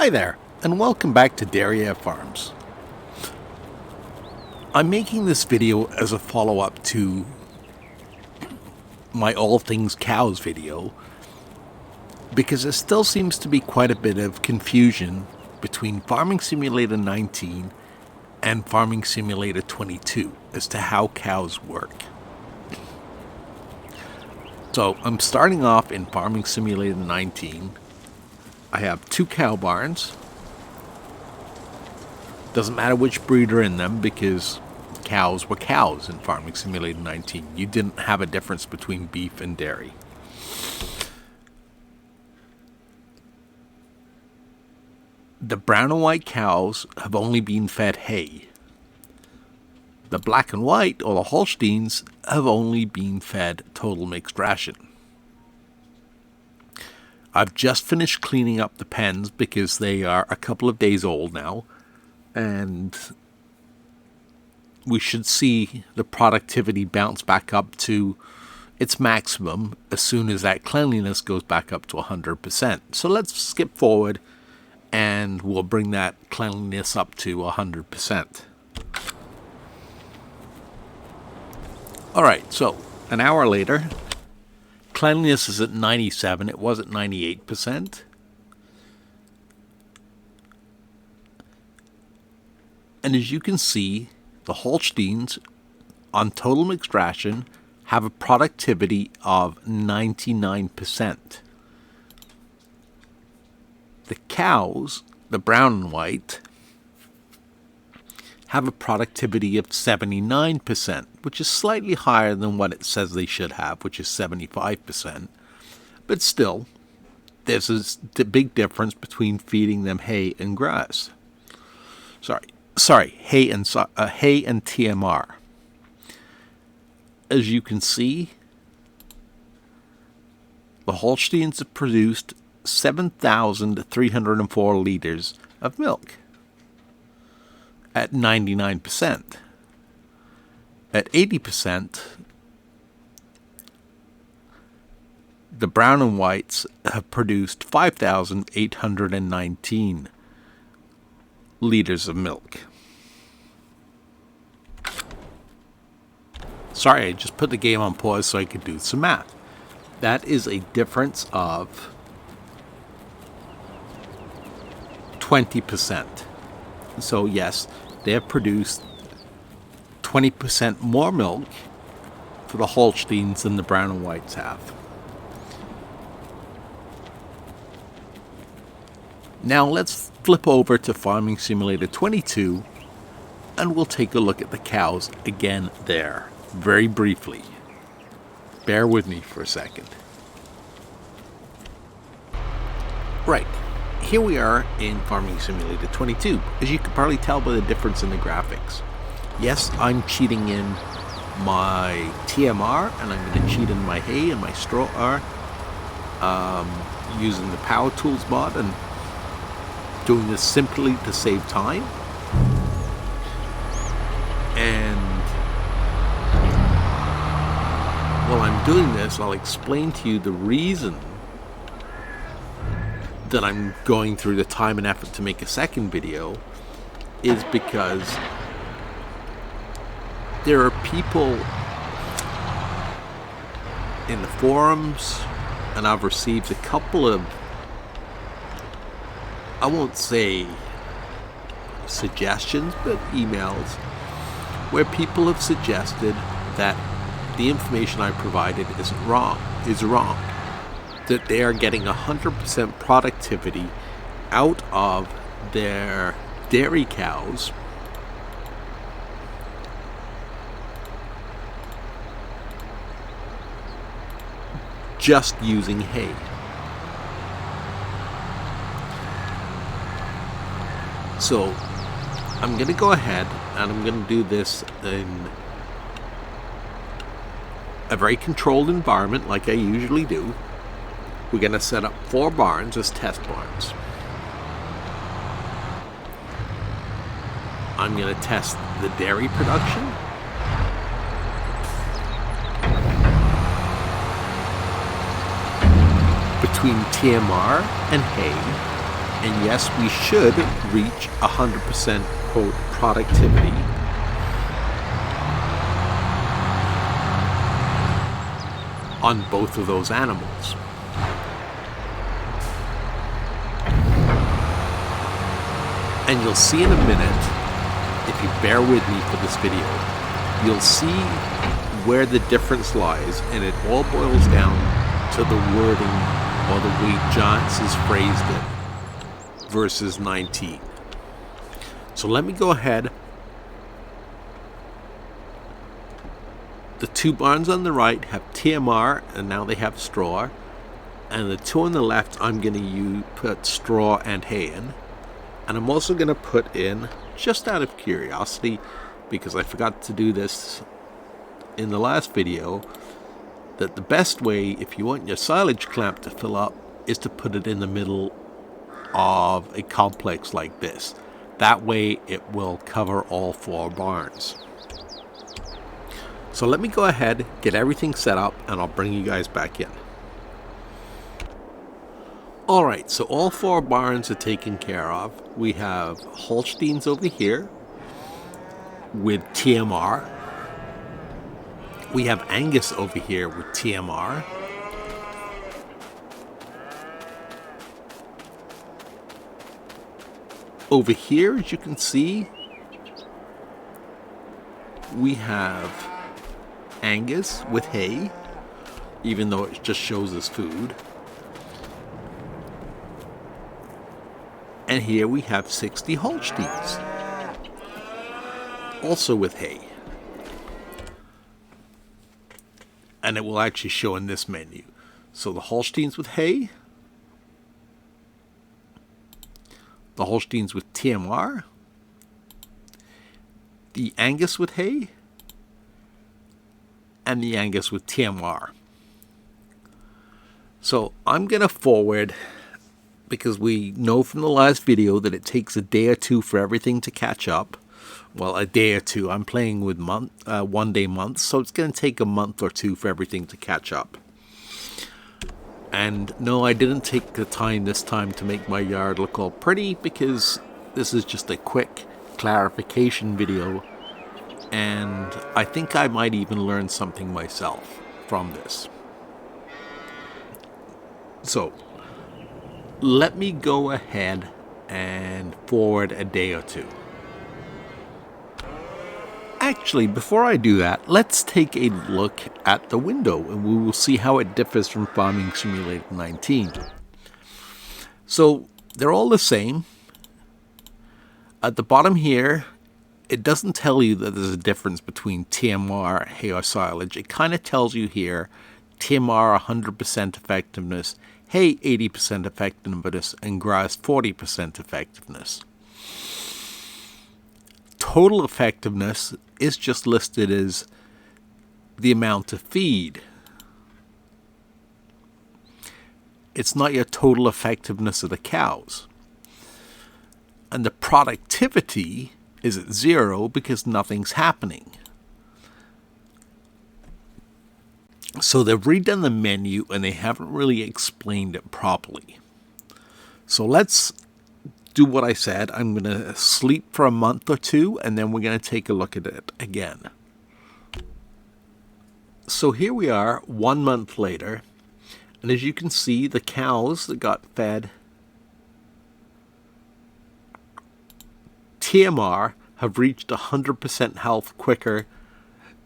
Hi there, and welcome back to Dairy Farms. I'm making this video as a follow-up to my All Things Cows video because there still seems to be quite a bit of confusion between Farming Simulator 19 and Farming Simulator 22 as to how cows work. So I'm starting off in Farming Simulator 19. I have 2 cow barns. Doesn't matter which breed are in them because cows were cows in Farming Simulator 19. You didn't have a difference between beef and dairy. The brown and white cows have only been fed hay. The black and white, or the Holsteins, have only been fed total mixed ration. I've just finished cleaning up the pens because they are a couple of days old now, and we should see the productivity bounce back up to its maximum as soon as that cleanliness goes back up to 100%. So let's skip forward and we'll bring that cleanliness up to 100%. Alright, so an hour later, cleanliness is at 97, it was at 98%. And as you can see, the Holsteins on total mixed ration have a productivity of 99%. The cows, the brown and white, have a productivity of 79%, which is slightly higher than what it says they should have, which is 75%. But still, there's a big difference between feeding them hay and grass. Sorry, hay and TMR. As you can see, the Holsteins have produced 7,304 liters of milk at 99%. At 80%, the brown and whites have produced 5,819 liters of milk. Sorry, I just put the game on pause so I could do some math. That is a difference of 20%. So yes, they have produced 20% more milk for the Holsteins than the brown and whites have. Now let's flip over to Farming Simulator 22 and we'll take a look at the cows again there, very briefly. Bear with me for a second. Right, here we are in Farming Simulator 22. As you can probably tell by the difference in the graphics. Yes, I'm cheating in my TMR and I'm going to cheat in my hay and my straw using the Power Tools mod and doing this simply to save time. And while I'm doing this, I'll explain to you the reason that I'm going through the time and effort to make a second video is because there are people in the forums, and I've received a couple of, I won't say suggestions, but emails, where people have suggested that the information I provided is wrong. That they are getting 100% productivity out of their dairy cows just using hay. So I'm going to go ahead and I'm going to do this in a very controlled environment like I usually do. We're going to set up 4 barns as test barns. I'm going to test the dairy production. Between TMR and hay. And yes, we should reach 100% quote productivity on both of those animals. And you'll see in a minute, if you bear with me for this video, you'll see where the difference lies, and it all boils down to the wording or the way Giants is phrased it versus 19. So let me go ahead. The two barns on the right have TMR, and now they have straw. And the two on the left, I'm going to put straw and hay in. And I'm also going to put in, just out of curiosity, because I forgot to do this in the last video, that the best way, if you want your silage clamp to fill up, is to put it in the middle of a complex like this. That way it will cover all 4 barns. So let me go ahead, get everything set up, and I'll bring you guys back in. Alright, so all 4 barns are taken care of. We have Holsteins over here with TMR. We have Angus over here with TMR. Over here, as you can see, we have Angus with hay, even though it just shows us food. And here we have 60 Holsteins, also with hay. And it will actually show in this menu. So the Holsteins with hay, the Holsteins with TMR, the Angus with hay, and the Angus with TMR. So I'm going to forward, because we know from the last video that it takes a day or two for everything to catch up. Well, a day or two. I'm playing with 1 day months, so it's going to take a month or two for everything to catch up. And no, I didn't take the time this time to make my yard look all pretty, because this is just a quick clarification video, and I think I might even learn something myself from this. So let me go ahead and forward a day or two. Actually, before I do that, let's take a look at the window, and we will see how it differs from Farming Simulator 19. So they're all the same. At the bottom here, it doesn't tell you that there's a difference between TMR, hay, or silage. It kind of tells you here, TMR 100% effectiveness, hay 80% effectiveness, and grass 40% effectiveness. Total effectiveness is just listed as the amount of feed. It's not your total effectiveness of the cows. And the productivity is at 0 because nothing's happening. So they've redone the menu and they haven't really explained it properly. So let's do what I said. I'm going to sleep for a month or two, and then we're going to take a look at it again. So here we are 1 month later, and as you can see, the cows that got fed TMR have reached 100% health quicker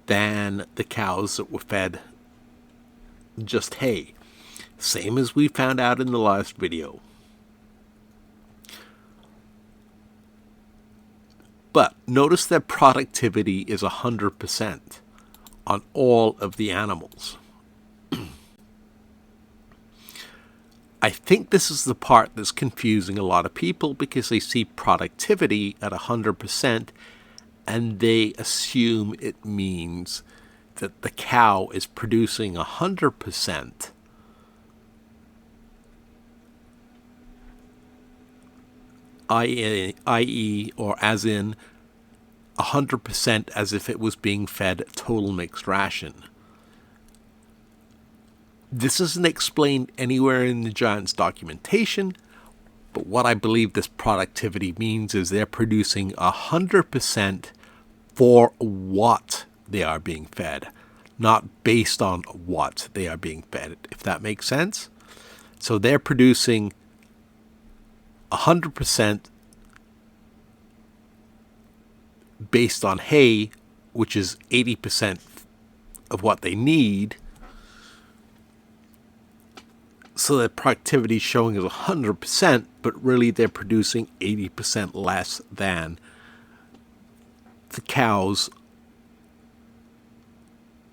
than the cows that were fed just hay. Same as we found out in the last video. But notice that productivity is 100% on all of the animals. I think this is the part that's confusing a lot of people, because they see productivity at 100% and they assume it means that the cow is producing 100%. i.e. or as in 100% as if it was being fed total mixed ration. This isn't explained anywhere in the Giants documentation. But what I believe this productivity means is they're producing 100% for what they are being fed, not based on what they are being fed, if that makes sense. So they're producing 100% based on hay, which is 80% of what they need. So their productivity is showing as 100%, but really they're producing 80% less than the cows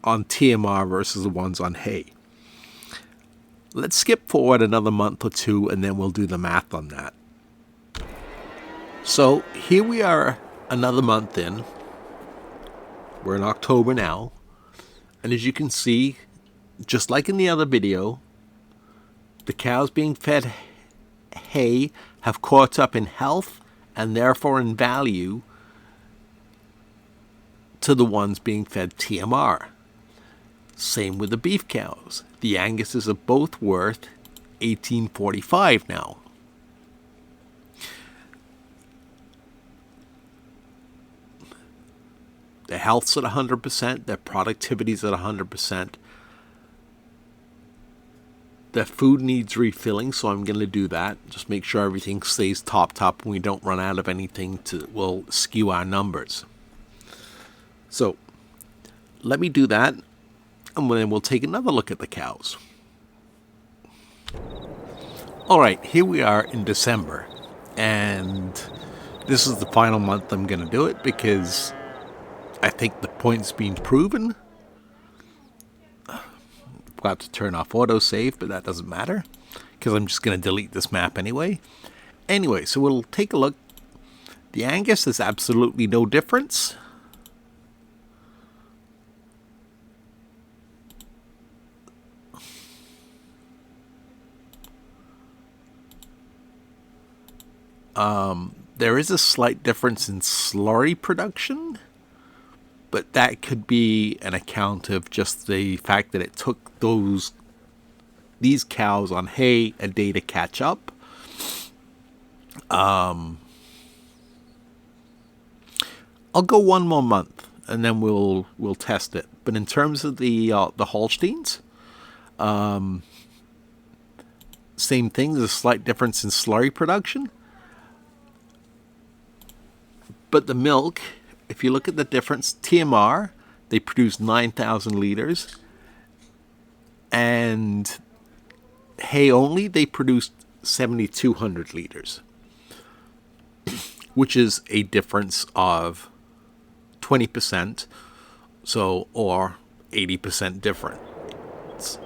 on TMR versus the ones on hay. Let's skip forward another month or two and then we'll do the math on that. So here we are another month in. We're in October now. And as you can see, just like in the other video, the cows being fed hay have caught up in health and therefore in value to the ones being fed TMR. Same with the beef cows. The Anguses are both worth $18.45 now. Their health's at 100%, their productivity's at 100%. Their food needs refilling, so I'm going to do that. Just make sure everything stays top and we don't run out of anything will skew our numbers. So let me do that, and then we'll take another look at the cows. All right, here we are in December, and this is the final month I'm going to do it because I think the point's been proven. Got to turn off autosave, but that doesn't matter because I'm just going to delete this map anyway. Anyway, so we'll take a look. The Angus is absolutely no difference. There is a slight difference in slurry production, but that could be an account of just the fact that it took these cows on hay a day to catch up. I'll go one more month and then we'll test it. But in terms of the Holsteins, same thing. There's a slight difference in slurry production, but the milk, if you look at the difference, TMR, they produce 9,000 liters. And hay only, they produced 7,200 liters. Which is a difference of 20%. So, or 80% difference.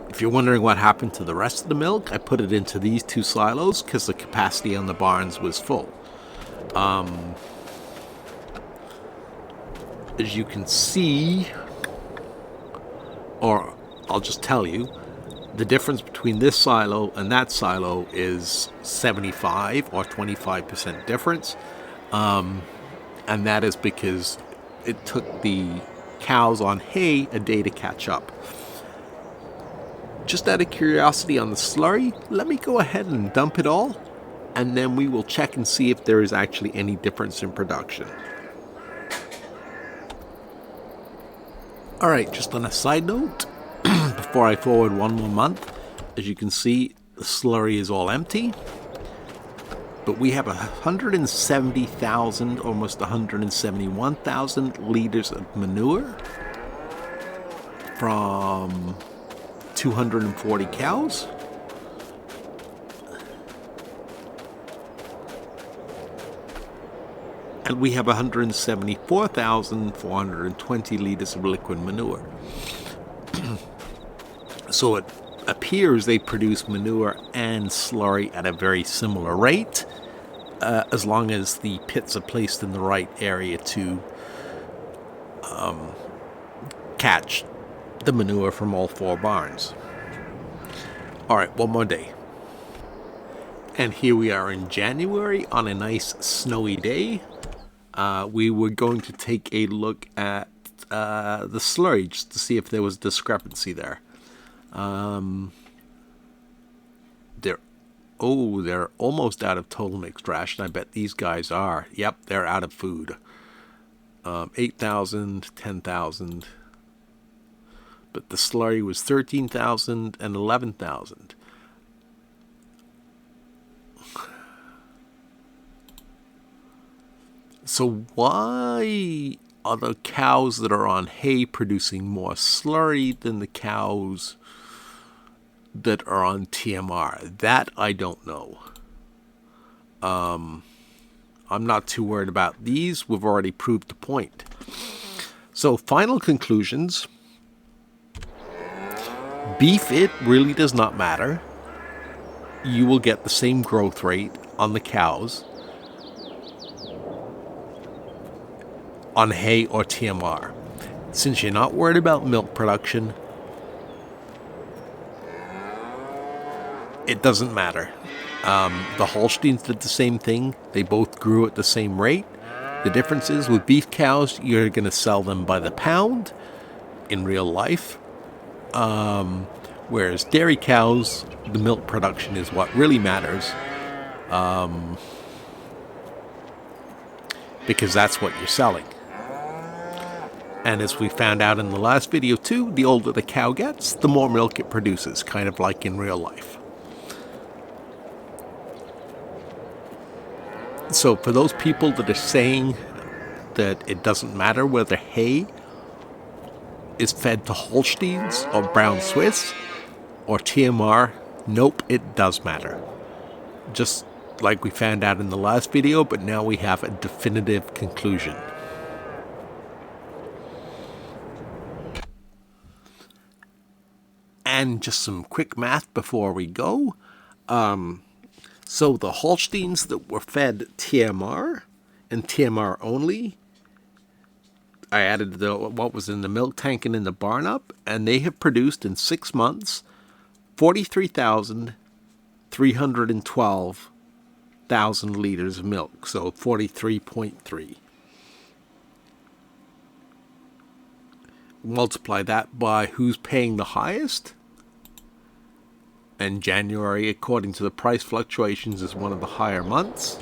If you're wondering what happened to the rest of the milk, I put it into these two silos because the capacity on the barns was full. As you can see, or I'll just tell you, the difference between this silo and that silo is 75 or 25% difference. And that is because it took the cows on hay a day to catch up. Just out of curiosity on the slurry, let me go ahead and dump it all, and then we will check and see if there is actually any difference in production. Alright, just on a side note, before I forward one more month, as you can see, the slurry is all empty. But we have 170,000, almost 171,000 liters of manure from 240 cows. And we have 174,420 liters of liquid manure. So it appears they produce manure and slurry at a very similar rate, as long as the pits are placed in the right area to catch the manure from all four barns. Alright, one more day. And here we are in January on a nice snowy day. We were going to take a look at the slurry just to see if there was discrepancy there. Oh, they're almost out of total mixed ration. I bet these guys are. Yep, they're out of food. 8,000, 10,000. But the slurry was 13,000 and 11,000. So why are the cows that are on hay producing more slurry than the cows that are on TMR? That I don't know. I'm not too worried about these. We've already proved the point. So final conclusions. Beef, it really does not matter. You will get the same growth rate on the cows on hay or TMR. Since you're not worried about milk production, it doesn't matter. The Holsteins did the same thing. They both grew at the same rate. The difference is with beef cows, you're going to sell them by the pound in real life. Whereas dairy cows, the milk production is what really matters. Because that's what you're selling. And as we found out in the last video too, the older the cow gets, the more milk it produces, kind of like in real life. So for those people that are saying that it doesn't matter whether hay is fed to Holsteins or Brown Swiss or TMR, nope, it does matter. Just like we found out in the last video, but now we have a definitive conclusion. And just some quick math before we go. So the Holsteins that were fed TMR and TMR only, I added what was in the milk tank and in the barn up, and they have produced in 6 months 43,312,000 liters of milk, so 43.3. Multiply that by who's paying the highest. And January, according to the price fluctuations, is one of the higher months.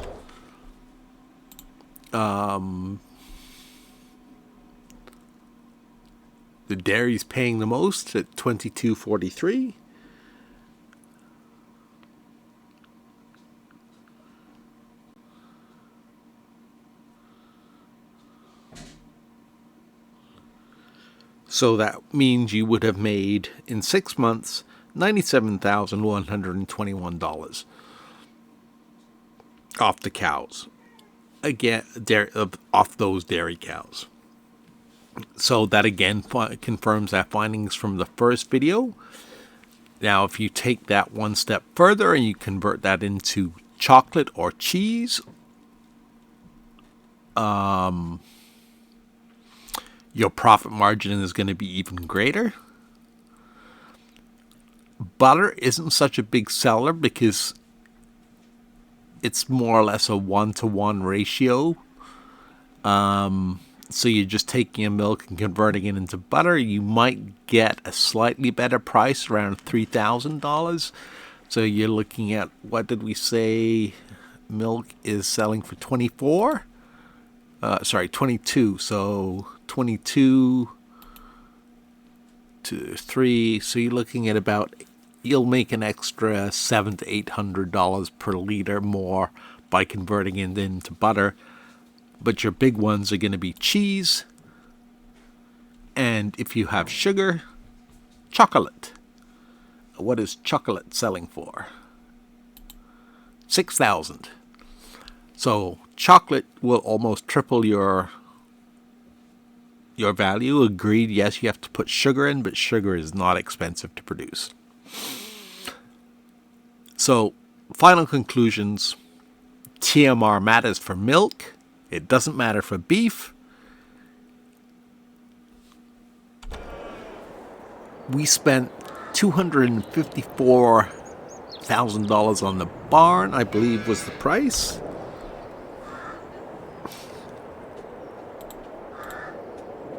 The dairy's paying the most at $22.43. So that means you would have made, in 6 months, $97,121 off the cows. Again, off those dairy cows. So that again confirms our findings from the first video. Now, if you take that one step further and you convert that into chocolate or cheese, your profit margin is going to be even greater. Butter isn't such a big seller because it's more or less a 1-to-1 ratio. So you're just taking a milk and converting it into butter. You might get a slightly better price, around $3,000. So you're looking at, what did we say? Milk is selling for 22. So 22 to 3. So you're looking at about, you'll make an extra $700 to $800 per liter more by converting it into butter. But your big ones are going to be cheese, and if you have sugar, chocolate. What is chocolate selling for? $6,000. So chocolate will almost triple your value. Agreed, yes, you have to put sugar in, but sugar is not expensive to produce. So, final conclusions. TMR matters for milk. It doesn't matter for beef. We spent $254,000 on the barn, I believe was the price.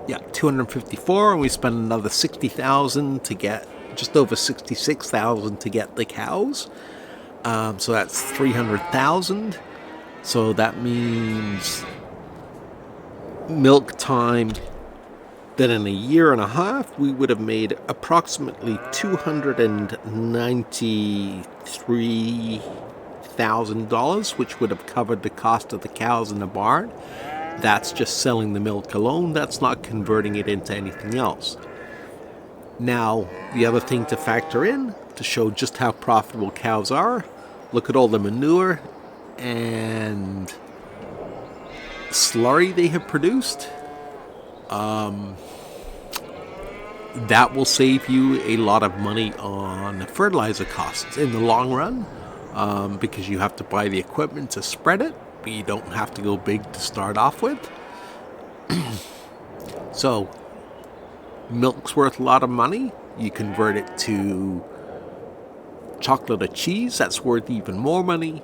Yeah, 254, and we spent another 60,000 to get, just over 66,000 to get the cows. So that's 300,000. So that means milk time. Then in a year and a half, we would have made approximately $293,000, which would have covered the cost of the cows in the barn. That's just selling the milk alone. That's not converting it into anything else. Now, the other thing to factor in to show just how profitable cows are, look at all the manure and slurry they have produced. That will save you a lot of money on fertilizer costs in the long run, because you have to buy the equipment to spread it, but you don't have to go big to start off with. So, milk's worth a lot of money. You convert it to chocolate or cheese, that's worth even more money.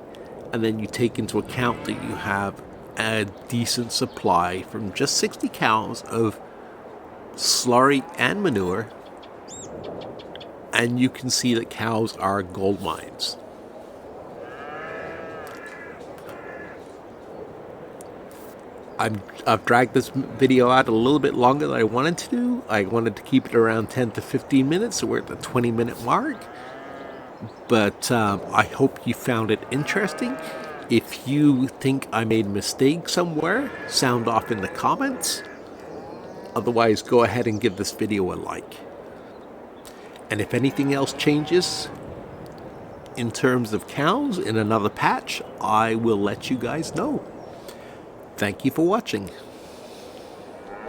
And then you take into account that you have a decent supply from just 60 cows of slurry and manure, and you can see that cows are gold mines. I've dragged this video out a little bit longer than I wanted to do. I wanted to keep it around 10 to 15 minutes, so we're at the 20-minute mark. But I hope you found it interesting. If you think I made a mistake somewhere, sound off in the comments. Otherwise, go ahead and give this video a like. And if anything else changes in terms of cows in another patch, I will let you guys know. Thank you for watching.